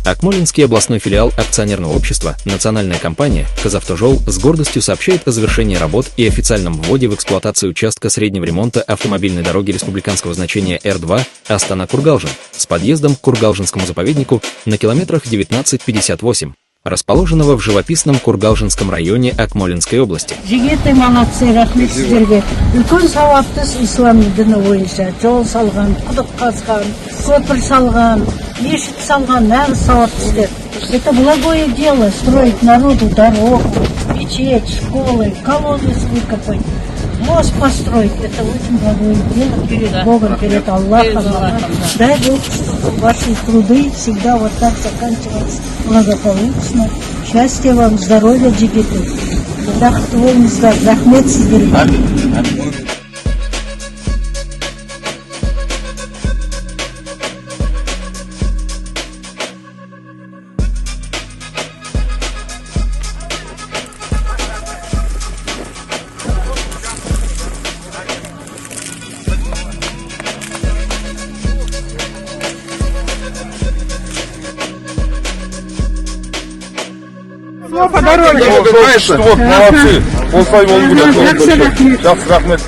Акмолинский областной филиал акционерного общества «Национальная компания» «Казавтожол» с гордостью сообщает о завершении работ и официальном вводе в эксплуатацию участка среднего ремонта автомобильной дороги республиканского значения Р2 Астана-Кургалжин с подъездом к Кургалжинскому заповеднику на километрах 19-58, расположенного в живописном Кургалжинском районе Акмолинской области. Жигеты молодцы, рахмет сіздерге. Үлкен сауаптыс ислам діні бойынша жол салған, құдық қазған, көпір салған, мешіт салған, нағыз сауаптыстер. Это благое дело строить народу дорогу, мечеть, школы, колодец выкопать, мост построить. Это очень благое дело перед Богом, перед Аллахом. Дай Бог, чтобы ваши труды всегда вот так заканчивались благополучно. Счастья вам, здоровья, жигеты. Рахмет сіздерге. По дороге. Вот, молодцы. Осылай болу керек. Жақсы, рахмет.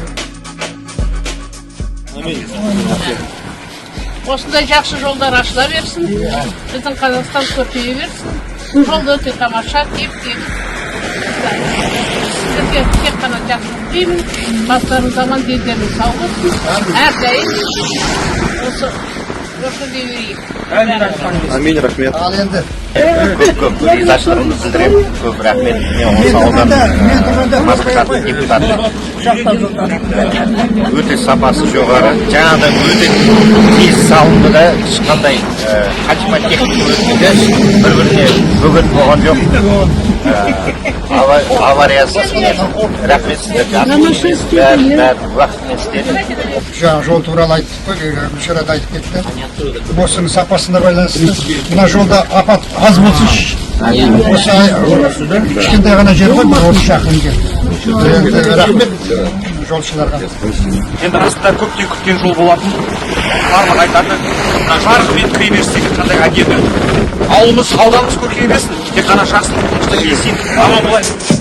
Осындай жақсы жолдар ашыла берсін. Біздің Қазақстан көркейе берсін. Жолда өте тамаша, теп-теп. Сіздерге тек қана жақсылық деймін. Бастарыңыз аман, дендеріңіз сау болсын. Әрдайым осы дей берейік. Амин, рахмет. Ал енді көп ризашылығымды білдіремін. Көп рахмет. Мен осы ауданның мәслихаты депутаты. Өте сапасы жоғары. Жаңағыда өте тез салынды да ешқандай қаншама техника өтті, бір-біріне бөгет болған жоқ. Авариясыз рахмет сіздерге. Бәрі уақытымен істеді. Жаңа жол туралы айттық қой, мүшәрат айтып кетті. Осының сапасына байланысты мына жолда апат аз болсыншы. Осы кішкентай ғана жер ғой, 30 шақырым жер. Рахмет жолшыларға. Енді расында көптен күткен жол болатын. Барлық айтады. Жарықпен кіре берсек қандай әдемі. Ауылымыз, ауданымыз көркейе берсін. Тек қана жақсылық, есен, аман болайық.